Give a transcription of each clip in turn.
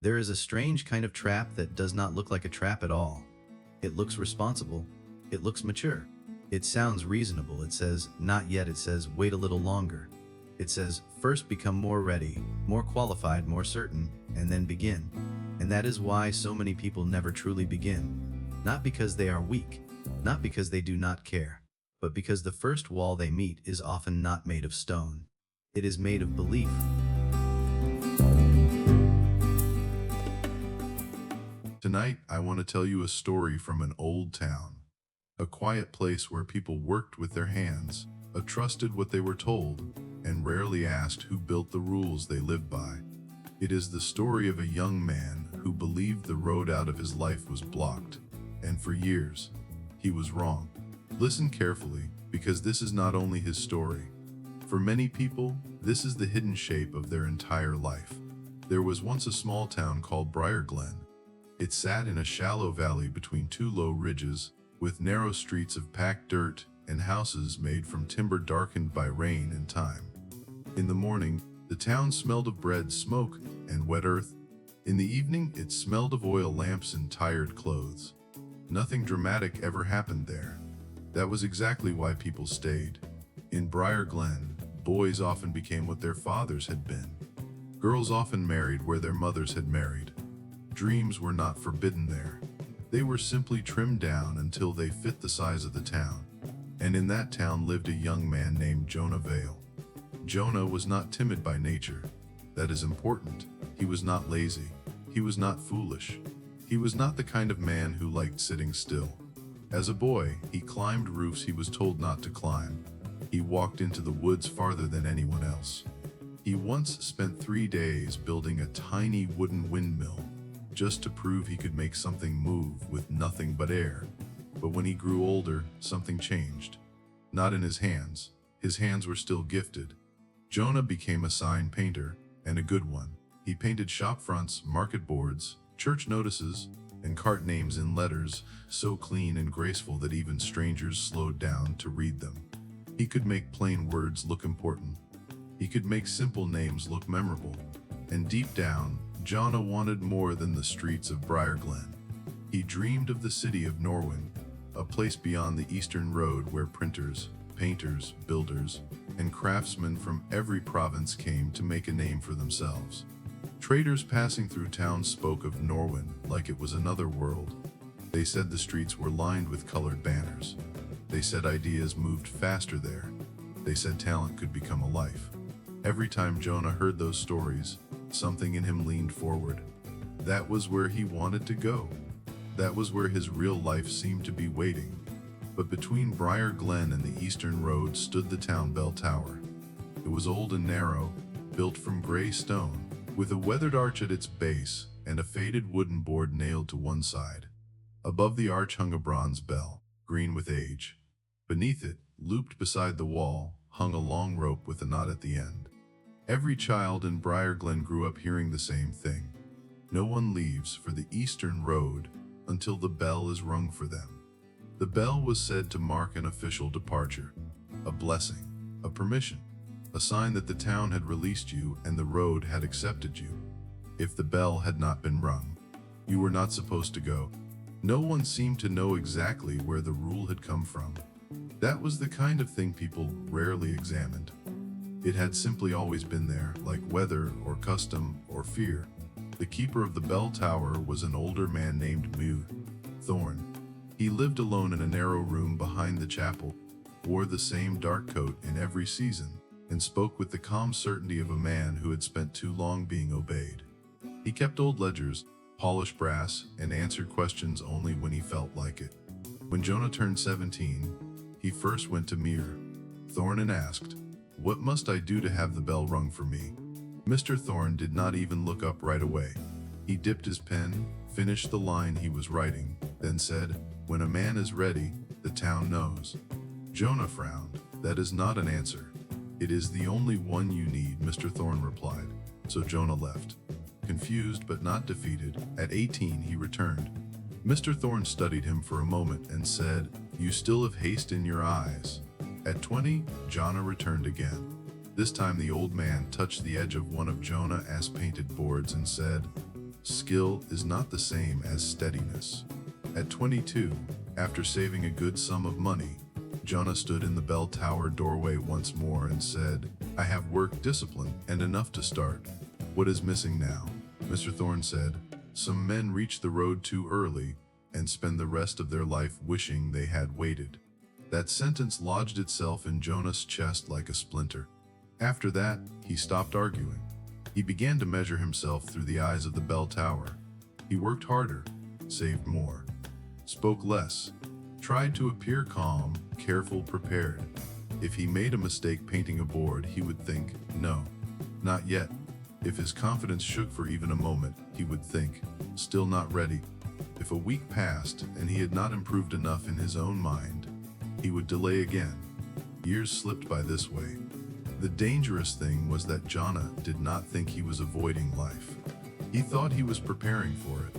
There is a strange kind of trap that does not look like a trap at all. It looks responsible. It looks mature. It sounds reasonable. It says, not yet. It says, wait a little longer. It says, first become more ready, more qualified, more certain, and then begin. And that is why so many people never truly begin. Not because they are weak, not because they do not care, but because the first wall they meet is often not made of stone. It is made of belief. Tonight, I want to tell you a story from an old town, a quiet place where people worked with their hands, trusted what they were told, and rarely asked who built the rules they lived by. It is the story of a young man who believed the road out of his life was blocked, and for years, he was wrong. Listen carefully, because this is not only his story. For many people, this is the hidden shape of their entire life. There was once a small town called Briar Glen. It sat in a shallow valley between two low ridges, with narrow streets of packed dirt and houses made from timber darkened by rain and time. In the morning, the town smelled of bread, smoke, and wet earth. In the evening, it smelled of oil lamps and tired clothes. Nothing dramatic ever happened there. That was exactly why people stayed. In Briar Glen, boys often became what their fathers had been. Girls often married where their mothers had married. Dreams were not forbidden there. They were simply trimmed down until they fit the size of the town. And in that town lived a young man named Jonah Vale. Jonah was not timid by nature. That is important. He was not lazy. He was not foolish. He was not the kind of man who liked sitting still. As a boy, he climbed roofs he was told not to climb. He walked into the woods farther than anyone else. He once spent 3 days building a tiny wooden windmill, just to prove he could make something move with nothing but air. But when he grew older, something changed. Not in his hands. His hands were still gifted. Jonah became a sign painter, and a good one. He painted shop fronts, market boards, church notices, and cart names in letters so clean and graceful that even strangers slowed down to read them. He could make plain words look important. He could make simple names look memorable. And deep down, Jonah wanted more than the streets of Briar Glen. He dreamed of the city of Norwin, a place beyond the eastern road where printers, painters, builders, and craftsmen from every province came to make a name for themselves. Traders passing through town spoke of Norwin like it was another world. They said the streets were lined with colored banners. They said ideas moved faster there. They said talent could become a life. Every time Jonah heard those stories, something in him leaned forward. That was where he wanted to go. That was where his real life seemed to be waiting. But between Briar Glen and the eastern road stood the town bell tower. It was old and narrow, built from gray stone, with a weathered arch at its base and a faded wooden board nailed to one side. Above the arch hung a bronze bell, green with age. Beneath it, looped beside the wall, hung a long rope with a knot at the end. Every child in Briar Glen grew up hearing the same thing. No one leaves for the eastern road until the bell is rung for them. The bell was said to mark an official departure, a blessing, a permission, a sign that the town had released you and the road had accepted you. If the bell had not been rung, you were not supposed to go. No one seemed to know exactly where the rule had come from. That was the kind of thing people rarely examined. It had simply always been there, like weather or custom or fear. The keeper of the bell tower was an older man named Thorn. He lived alone in a narrow room behind the chapel, wore the same dark coat in every season, and spoke with the calm certainty of a man who had spent too long being obeyed. He kept old ledgers, polished brass, and answered questions only when he felt like it. When Jonah turned 17, he first went to Thorn and asked, "What must I do to have the bell rung for me?" Mr. Thorn did not even look up right away. He dipped his pen, finished the line he was writing, then said, "When a man is ready, the town knows." Jonah frowned. "That is not an answer." "It is the only one you need," Mr. Thorn replied. So Jonah left. Confused but not defeated, at 18 he returned. Mr. Thorn studied him for a moment and said, "You still have haste in your eyes." At 20, Jonah returned again. This time the old man touched the edge of one of Jonah's painted boards and said, skill is not the same as steadiness. At 22, after saving a good sum of money, Jonah stood in the bell tower doorway once more and said, "I have work discipline and enough to start. What is missing now?" Mr. Thorne said, "Some men reach the road too early and spend the rest of their life wishing they had waited." That sentence lodged itself in Jonah's chest like a splinter. After that, he stopped arguing. He began to measure himself through the eyes of the bell tower. He worked harder, saved more, spoke less, tried to appear calm, careful, prepared. If he made a mistake painting a board, he would think, "No, not yet." If his confidence shook for even a moment, he would think, "Still not ready." If a week passed and he had not improved enough in his own mind, he would delay again. Years slipped by this way. The dangerous thing was that Jonah did not think he was avoiding life. He thought he was preparing for it,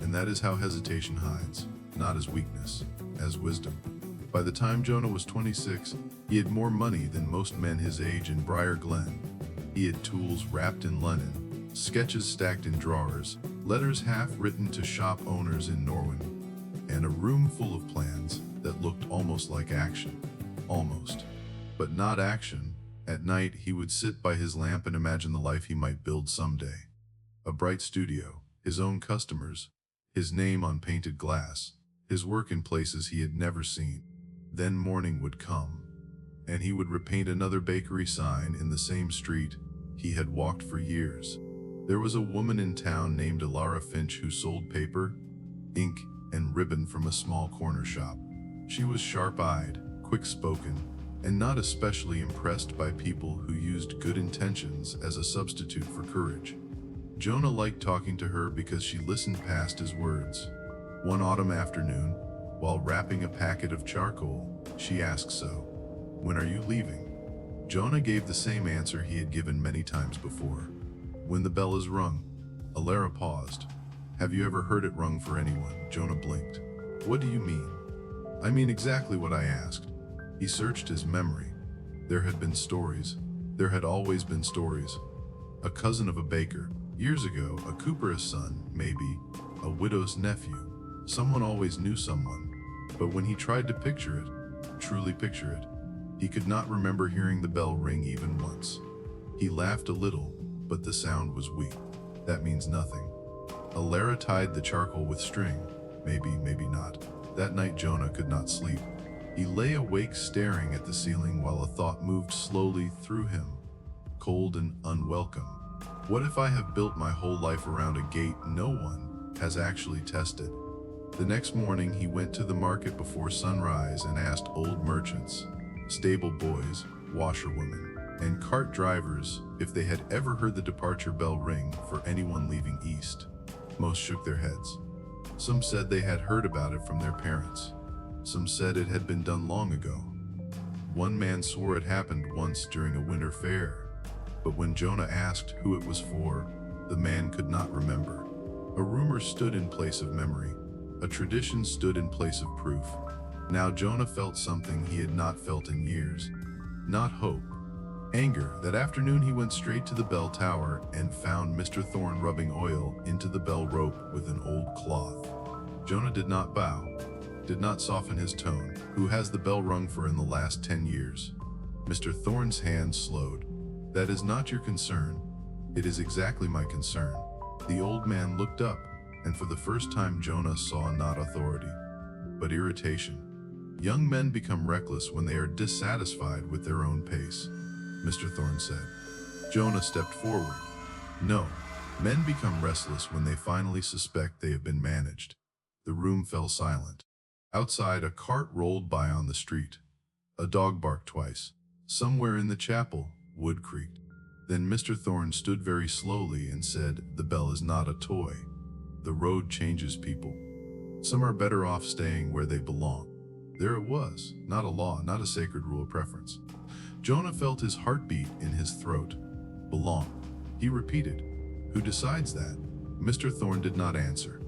and that is how hesitation hides, not as weakness, as wisdom. By the time Jonah was 26, he had more money than most men his age in Briar Glen. He had tools wrapped in linen, sketches stacked in drawers, letters half written to shop owners in Norwin, and a room full of plans that looked almost like action. Almost, but not action. At night, he would sit by his lamp and imagine the life he might build someday. A bright studio, his own customers, his name on painted glass, his work in places he had never seen. Then morning would come, and he would repaint another bakery sign in the same street he had walked for years. There was a woman in town named Alara Finch who sold paper, ink, and ribbon from a small corner shop. She was sharp-eyed, quick-spoken, and not especially impressed by people who used good intentions as a substitute for courage. Jonah liked talking to her because she listened past his words. One autumn afternoon, while wrapping a packet of charcoal, she asked, "So, when are you leaving?" Jonah gave the same answer he had given many times before. "When the bell is rung." Alara paused. "Have you ever heard it rung for anyone?" Jonah blinked. "What do you mean?" "I mean exactly what I asked." He searched his memory. There had been stories. There had always been stories. A cousin of a baker. Years ago, a cooper's son, maybe. A widow's nephew. Someone always knew someone. But when he tried to picture it, truly picture it, he could not remember hearing the bell ring even once. He laughed a little, but the sound was weak. "That means nothing." Alara tied the charcoal with string. Maybe, maybe not. That night Jonah could not sleep. He lay awake staring at the ceiling while a thought moved slowly through him, cold and unwelcome. What if I have built my whole life around a gate no one has actually tested? The next morning he went to the market before sunrise and asked old merchants, stable boys, washerwomen, and cart drivers if they had ever heard the departure bell ring for anyone leaving east. Most shook their heads. Some said they had heard about it from their parents. Some said it had been done long ago. One man swore it happened once during a winter fair, but when Jonah asked who it was for, the man could not remember. A rumor stood in place of memory. A tradition stood in place of proof. Now Jonah felt something he had not felt in years. Not hope. Anger. That afternoon he went straight to the bell tower and found Mr. Thorne rubbing oil into the bell rope with an old cloth. Jonah did not bow, did not soften his tone. "Who has the bell rung for in the last 10 years? Mr. Thorne's hand slowed. "That is not your concern." "It is exactly my concern." The old man looked up, and for the first time Jonah saw not authority, but irritation. Young men become reckless when they are dissatisfied with their own pace, Mr. Thorne said. Jonah stepped forward. "No, men become restless when they finally suspect they have been managed." The room fell silent. Outside, a cart rolled by on the street. A dog barked twice. Somewhere in the chapel, wood creaked. Then Mr. Thorne stood very slowly and said, "The bell is not a toy. The road changes people. Some are better off staying where they belong." There it was, not a law, not a sacred rule of preference. Jonah felt his heartbeat in his throat. "Belong," he repeated. "Who decides that?" Mr. Thorne did not answer.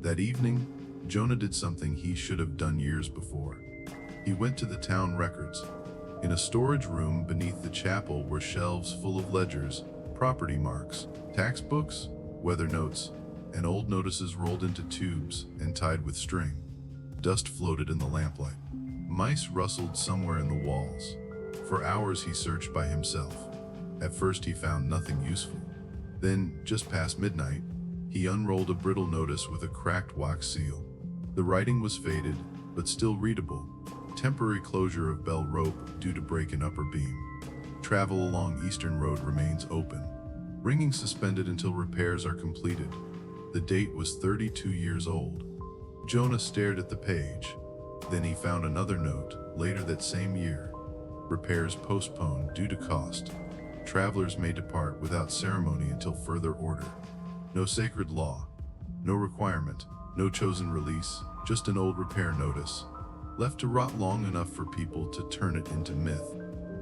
That evening, Jonah did something he should have done years before. He went to the town records. In a storage room beneath the chapel were shelves full of ledgers, property marks, tax books, weather notes, and old notices rolled into tubes and tied with string. Dust floated in the lamplight. Mice rustled somewhere in the walls. For hours he searched by himself. At first he found nothing useful. Then, just past midnight, he unrolled a brittle notice with a cracked wax seal. The writing was faded, but still readable. Temporary closure of bell rope due to break in upper beam. Travel along Eastern Road remains open. Ringing suspended until repairs are completed. The date was 32 years old. Jonah stared at the page. Then he found another note, later that same year. Repairs postponed due to cost. Travelers may depart without ceremony until further order. No sacred law, no requirement, no chosen release, just an old repair notice, left to rot long enough for people to turn it into myth.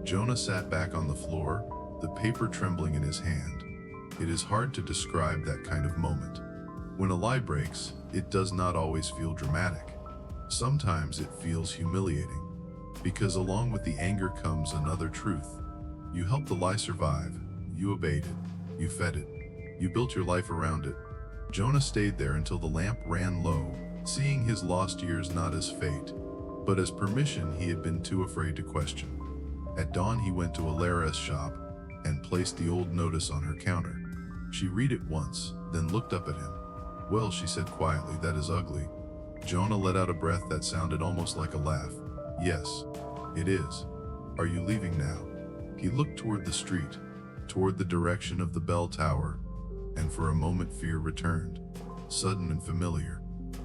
Jonah sat back on the floor, the paper trembling in his hand. It is hard to describe that kind of moment. When a lie breaks, it does not always feel dramatic. Sometimes it feels humiliating, because along with the anger comes another truth. You helped the lie survive, you obeyed it, you fed it, you built your life around it. Jonah stayed there until the lamp ran low, seeing his lost years not as fate, but as permission he had been too afraid to question. At dawn he went to Alara's shop and placed the old notice on her counter. She read it once, then looked up at him. "Well," she said quietly, "that is ugly." Jonah let out a breath that sounded almost like a laugh. "Yes, it is. Are you leaving now?" He looked toward the street, toward the direction of the bell tower, and for a moment fear returned, sudden and familiar,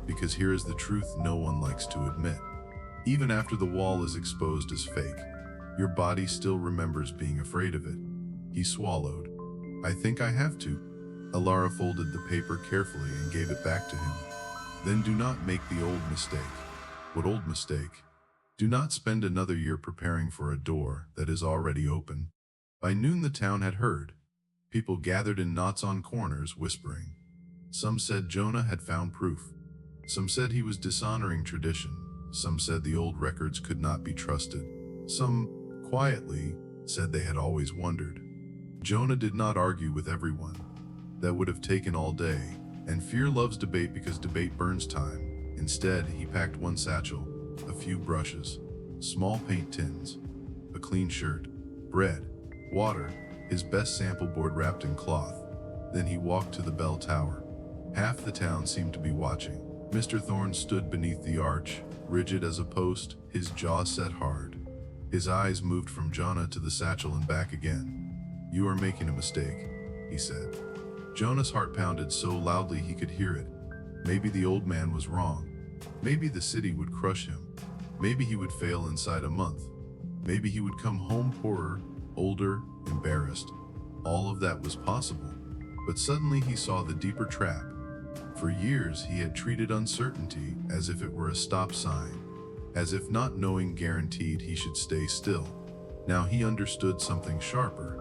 because here is the truth no one likes to admit. Even after the wall is exposed as fake, your body still remembers being afraid of it. He swallowed. "I think I have to." Alara folded the paper carefully and gave it back to him. "Then do not make the old mistake." "What old mistake?" "Do not spend another year preparing for a door that is already open." By noon the town had heard. People gathered in knots on corners, whispering. Some said Jonah had found proof. Some said he was dishonoring tradition. Some said the old records could not be trusted. Some, quietly, said they had always wondered. Jonah did not argue with everyone. That would have taken all day, and fear loves debate because debate burns time. Instead, he packed one satchel, a few brushes, small paint tins, a clean shirt, bread, water, his best sample board wrapped in cloth. Then he walked to the bell tower. Half the town seemed to be watching. Mr. Thorne stood beneath the arch, rigid as a post, his jaw set hard. His eyes moved from Jonah to the satchel and back again. "You are making a mistake," he said. Jonah's heart pounded so loudly he could hear it. Maybe the old man was wrong. Maybe the city would crush him. Maybe he would fail inside a month. Maybe he would come home poorer, older, embarrassed. All of that was possible. But suddenly he saw the deeper trap. For years he had treated uncertainty as if it were a stop sign, as if not knowing guaranteed he should stay still. Now he understood something sharper.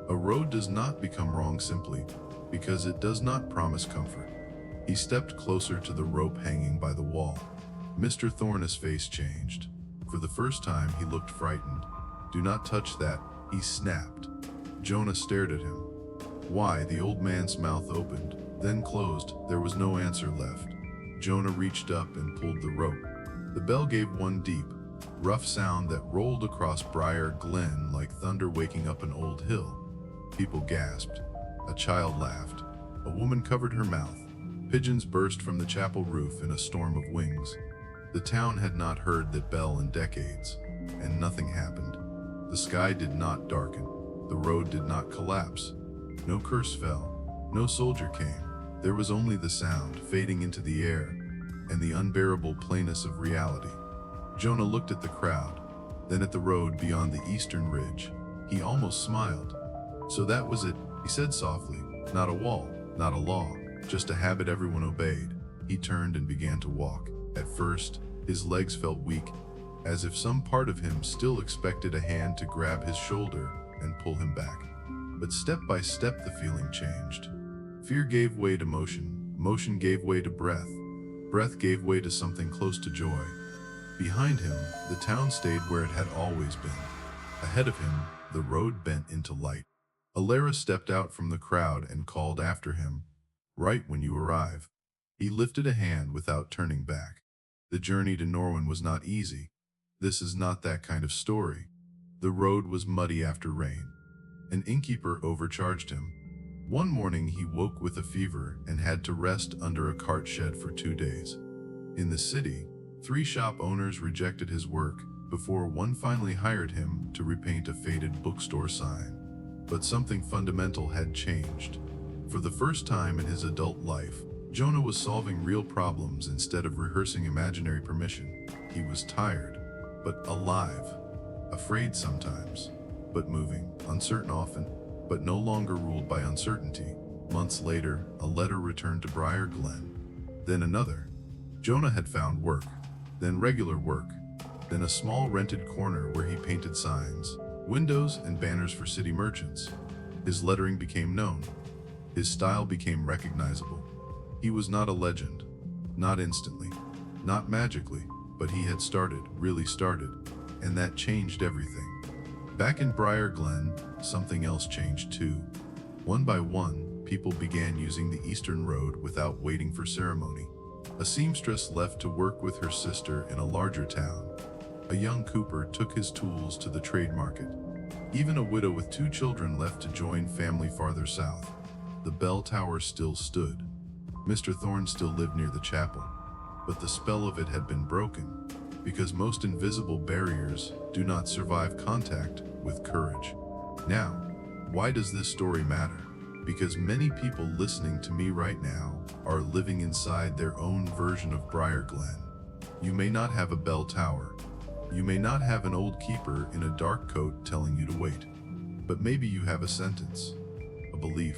A road does not become wrong simply because it does not promise comfort. He stepped closer to the rope hanging by the wall. Mr. Thorne's face changed. For the first time he looked frightened. "Do not touch that," he snapped. Jonah stared at him. "Why?" The old man's mouth opened, then closed. There was no answer left. Jonah reached up and pulled the rope. The bell gave one deep, rough sound that rolled across Briar Glen like thunder waking up an old hill. People gasped. A child laughed. A woman covered her mouth. Pigeons burst from the chapel roof in a storm of wings. The town had not heard that bell in decades, and nothing happened. The sky did not darken. The road did not collapse. No curse fell. No soldier came. There was only the sound fading into the air and the unbearable plainness of reality. Jonah looked at the crowd, then at the road beyond the eastern ridge. He almost smiled. "So that was it," he said softly. "Not a wall, not a law, just a habit everyone obeyed." He turned and began to walk. At first, his legs felt weak, as if some part of him still expected a hand to grab his shoulder and pull him back. But step by step the feeling changed. Fear gave way to motion. Motion gave way to breath. Breath gave way to something close to joy. Behind him, the town stayed where it had always been. Ahead of him, the road bent into light. Alara stepped out from the crowd and called after him. right when you arrive. He lifted a hand without turning back. The journey to Norwin was not easy. This is not that kind of story. The road was muddy after rain. An innkeeper overcharged him. One morning he woke with a fever and had to rest under a cart shed for 2 days. In the city, 3 shop owners rejected his work before one finally hired him to repaint a faded bookstore sign. But something fundamental had changed. For the first time in his adult life, Jonah was solving real problems instead of rehearsing imaginary permission. He was tired, but alive, afraid sometimes, but moving, uncertain often, but no longer ruled by uncertainty. Months later, a letter returned to Briar Glen. Then another. Jonah had found work, then regular work, then a small rented corner where he painted signs, windows, and banners for city merchants. His lettering became known. His style became recognizable. He was not a legend, not instantly, not magically, but he had started, really started, and that changed everything. Back in Briar Glen, something else changed too. One by one, people began using the Eastern Road without waiting for ceremony. A seamstress left to work with her sister in a larger town. A young cooper took his tools to the trade market. Even a widow with 2 children left to join family farther south. The bell tower still stood. Mr. Thorne still lived near the chapel, but the spell of it had been broken, because most invisible barriers do not survive contact with courage. Now, why does this story matter? Because many people listening to me right now are living inside their own version of Briar Glen. You may not have a bell tower. You may not have an old keeper in a dark coat telling you to wait. But maybe you have a sentence, a belief,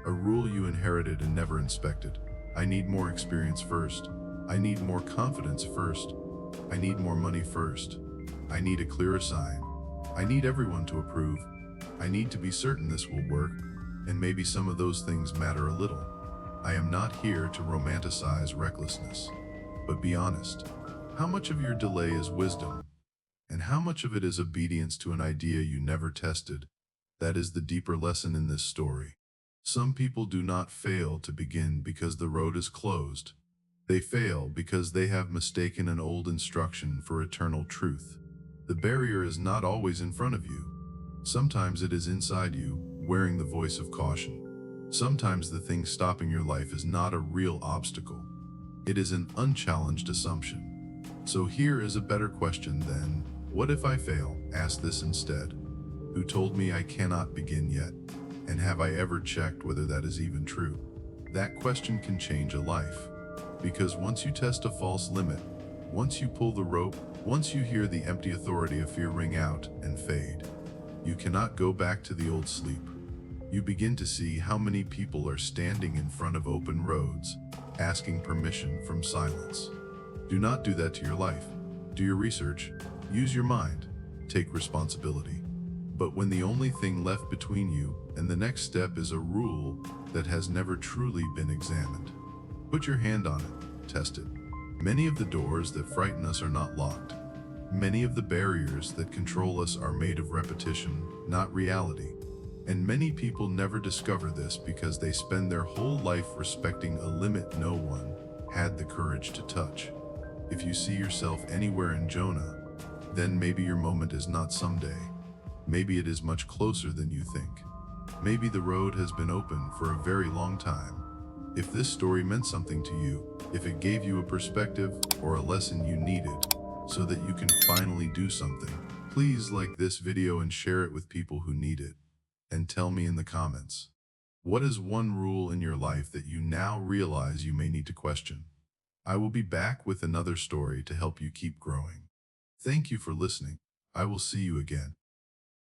a rule you inherited and never inspected. I need more experience first. I need more confidence first. I need more money first. I need a clearer sign. I need everyone to approve. I need to be certain this will work, and maybe some of those things matter a little. I am not here to romanticize recklessness, but be honest. How much of your delay is wisdom, and how much of it is obedience to an idea you never tested? That is the deeper lesson in this story. Some people do not fail to begin because the road is closed. They fail because they have mistaken an old instruction for eternal truth. The barrier is not always in front of you. Sometimes it is inside you, wearing the voice of caution. Sometimes the thing stopping your life is not a real obstacle. It is an unchallenged assumption. So here is a better question then. What if I fail? Ask this instead. Who told me I cannot begin yet? And have I ever checked whether that is even true? That question can change a life. Because once you test a false limit, once you pull the rope, once you hear the empty authority of fear ring out and fade, you cannot go back to the old sleep. You begin to see how many people are standing in front of open roads, asking permission from silence. Do not do that to your life. Do your research. Use your mind. Take responsibility. But when the only thing left between you and the next step is a rule that has never truly been examined, put your hand on it. Test it. Many of the doors that frighten us are not locked. Many of the barriers that control us are made of repetition, not reality. And many people never discover this because they spend their whole life respecting a limit no one had the courage to touch. If you see yourself anywhere in Jonah, then maybe your moment is not someday. Maybe it is much closer than you think. Maybe the road has been open for a very long time. If this story meant something to you, if it gave you a perspective or a lesson you needed so that you can finally do something, please like this video and share it with people who need it. And tell me in the comments, what is one rule in your life that you now realize you may need to question? I will be back with another story to help you keep growing. Thank you for listening. I will see you again.